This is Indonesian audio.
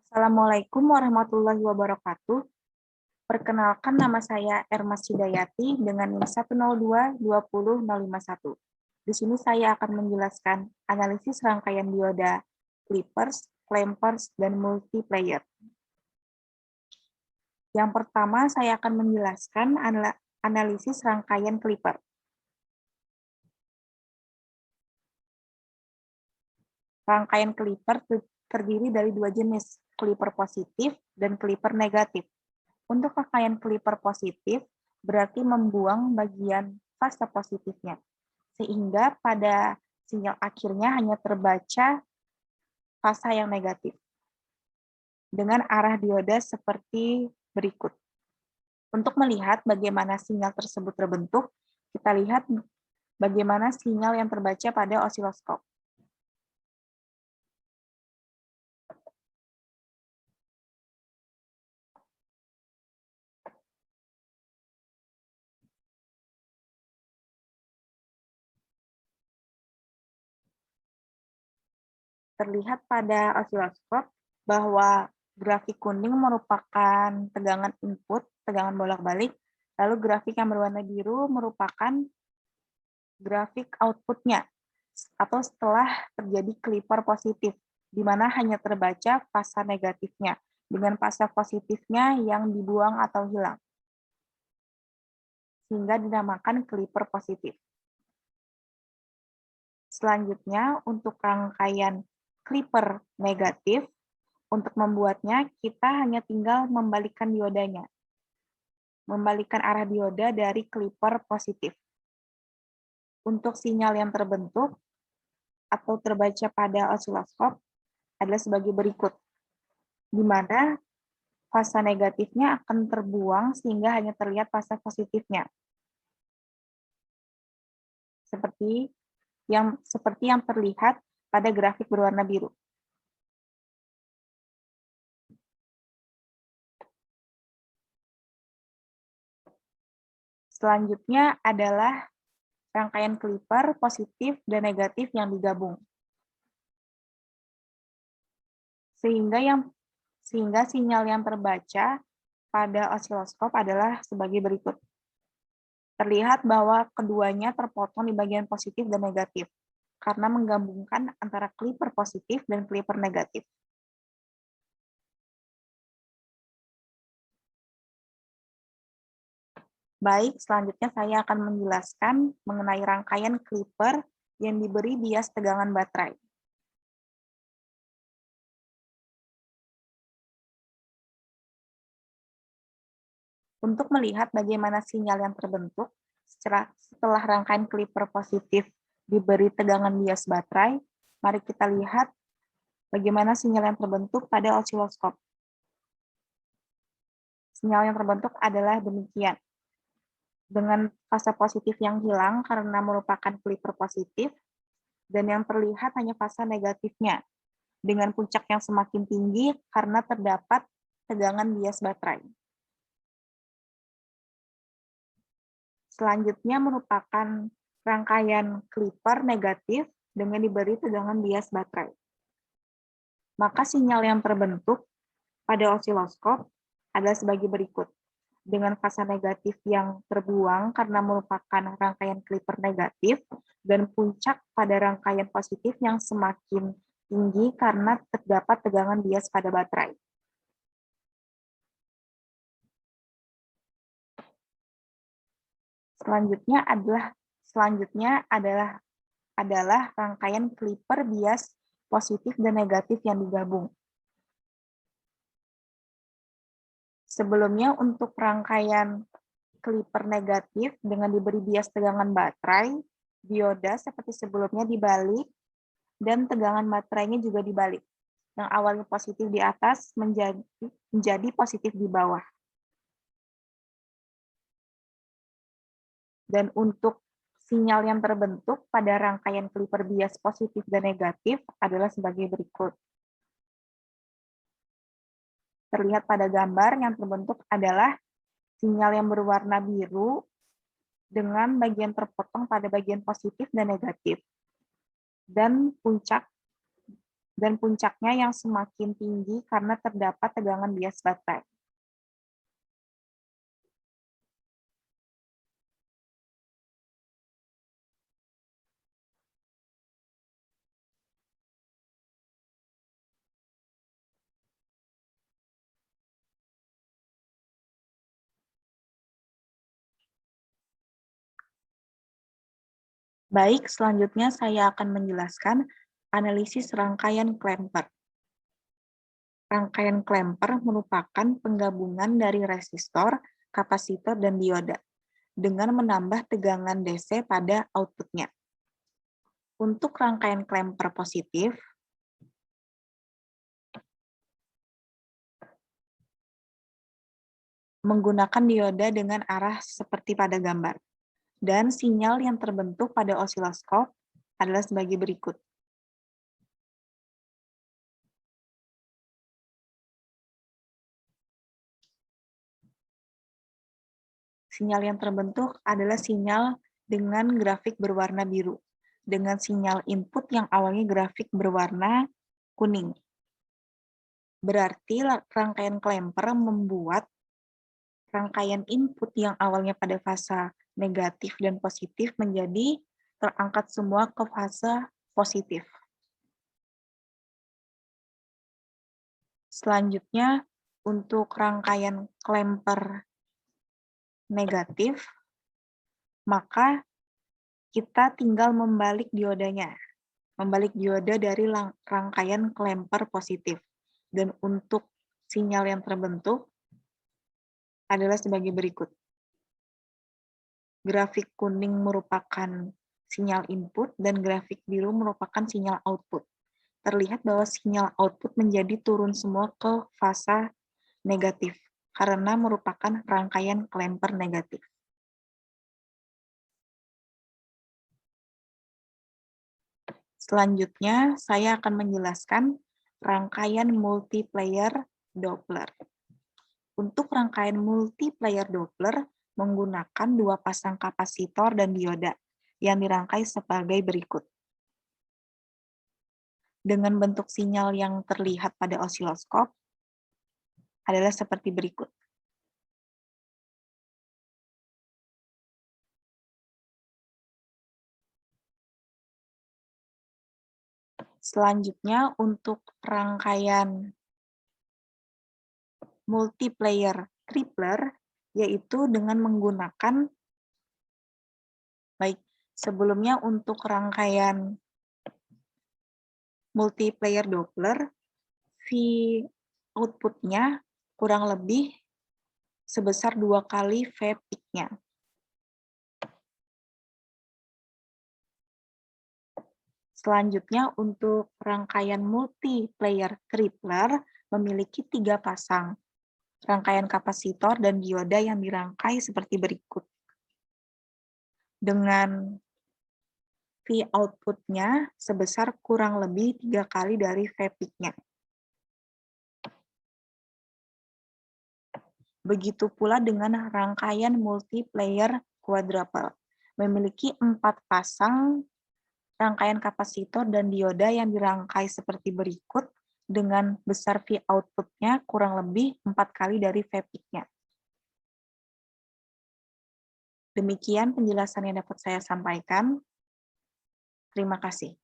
Assalamualaikum warahmatullahi wabarakatuh. Perkenalkan, nama saya Ermas Hidayati dengan NIM 102-20051. Di sini saya akan menjelaskan analisis rangkaian dioda clippers, clampers, dan multiplayer. Yang pertama, saya akan menjelaskan analisis rangkaian clipper. Rangkaian clipper terdiri dari dua jenis, clipper positif dan clipper negatif. Untuk rangkaian clipper positif, berarti membuang bagian fase positifnya, sehingga pada sinyal akhirnya hanya terbaca fase yang negatif. Dengan arah dioda seperti berikut. Untuk melihat bagaimana sinyal tersebut terbentuk, kita lihat bagaimana sinyal yang terbaca pada osiloskop. Terlihat pada osiloskop bahwa grafik kuning merupakan tegangan input, tegangan bolak-balik, lalu grafik yang berwarna biru merupakan grafik outputnya, atau setelah terjadi clipper positif, di mana hanya terbaca fase negatifnya, dengan fase positifnya yang dibuang atau hilang, sehingga dinamakan clipper positif. Selanjutnya, untuk rangkaian clipper negatif, untuk membuatnya, kita hanya tinggal membalikkan diodanya. Membalikkan arah dioda dari clipper positif. Untuk sinyal yang terbentuk atau terbaca pada osiloskop adalah sebagai berikut, di mana fase negatifnya akan terbuang sehingga hanya terlihat fase positifnya. Seperti yang terlihat pada grafik berwarna biru. Selanjutnya adalah rangkaian clipper positif dan negatif yang digabung. Sehingga sinyal yang terbaca pada osiloskop adalah sebagai berikut. Terlihat bahwa keduanya terpotong di bagian positif dan negatif, karena menggabungkan antara clipper positif dan clipper negatif. Baik, selanjutnya saya akan menjelaskan mengenai rangkaian clipper yang diberi bias tegangan baterai. Untuk melihat bagaimana sinyal yang terbentuk setelah rangkaian clipper positif diberi tegangan bias baterai, mari kita lihat bagaimana sinyal yang terbentuk pada osiloskop. Sinyal yang terbentuk adalah demikian. Dengan fase positif yang hilang karena merupakan clipper positif, dan yang terlihat hanya fase negatifnya, dengan puncak yang semakin tinggi karena terdapat tegangan bias baterai. Selanjutnya merupakan rangkaian clipper negatif dengan diberi tegangan bias baterai. Maka sinyal yang terbentuk pada osiloskop adalah sebagai berikut. Dengan fase negatif yang terbuang karena merupakan rangkaian clipper negatif, dan puncak pada rangkaian positif yang semakin tinggi karena terdapat tegangan bias pada baterai. Selanjutnya adalah rangkaian clipper bias positif dan negatif yang digabung. Sebelumnya untuk rangkaian clipper negatif dengan diberi bias tegangan baterai, dioda seperti sebelumnya dibalik, dan tegangan baterainya juga dibalik. Yang awalnya positif di atas menjadi positif di bawah. Dan untuk sinyal yang terbentuk pada rangkaian clipper bias positif dan negatif adalah sebagai berikut. Terlihat pada gambar yang terbentuk adalah sinyal yang berwarna biru dengan bagian terpotong pada bagian positif dan negatif. Dan puncak dan puncaknya yang semakin tinggi karena terdapat tegangan bias baterai. Baik, selanjutnya saya akan menjelaskan analisis rangkaian Klemper. Rangkaian Klemper merupakan penggabungan dari resistor, kapasitor, dan dioda dengan menambah tegangan DC pada outputnya. Untuk rangkaian Klemper positif, menggunakan dioda dengan arah seperti pada gambar. Dan sinyal yang terbentuk pada osiloskop adalah sebagai berikut. Sinyal yang terbentuk adalah sinyal dengan grafik berwarna biru, dengan sinyal input yang awalnya grafik berwarna kuning. Berarti rangkaian Klemper membuat rangkaian input yang awalnya pada fase negatif dan positif menjadi terangkat semua ke fase positif. Selanjutnya, untuk rangkaian Klemper negatif, maka kita tinggal membalik diodanya. Membalik dioda dari rangkaian Klemper positif. Dan untuk sinyal yang terbentuk adalah sebagai berikut. Grafik kuning merupakan sinyal input dan grafik biru merupakan sinyal output. Terlihat bahwa sinyal output menjadi turun semua ke fase negatif karena merupakan rangkaian Klemper negatif. Selanjutnya, saya akan menjelaskan rangkaian multiplayer Doppler. Untuk rangkaian multiplayer Doppler menggunakan dua pasang kapasitor dan dioda yang dirangkai sebagai berikut. Dengan bentuk sinyal yang terlihat pada osiloskop adalah seperti berikut. Selanjutnya, untuk rangkaian multiplayer tripler, yaitu dengan menggunakan, baik, sebelumnya untuk rangkaian multiplayer Doppler, V output-nya kurang lebih sebesar 2 kali V peak-nya. Selanjutnya, untuk rangkaian multiplayer tripler memiliki 3 pasang rangkaian kapasitor dan dioda yang dirangkai seperti berikut. Dengan V output-nya sebesar kurang lebih 3 kali dari V peak-nya. Begitu pula dengan rangkaian multiplayer quadruple, memiliki 4 pasang rangkaian kapasitor dan dioda yang dirangkai seperti berikut dengan besar V output-nya kurang lebih 4 kali dari V peak-nya. Demikian penjelasan yang dapat saya sampaikan. Terima kasih.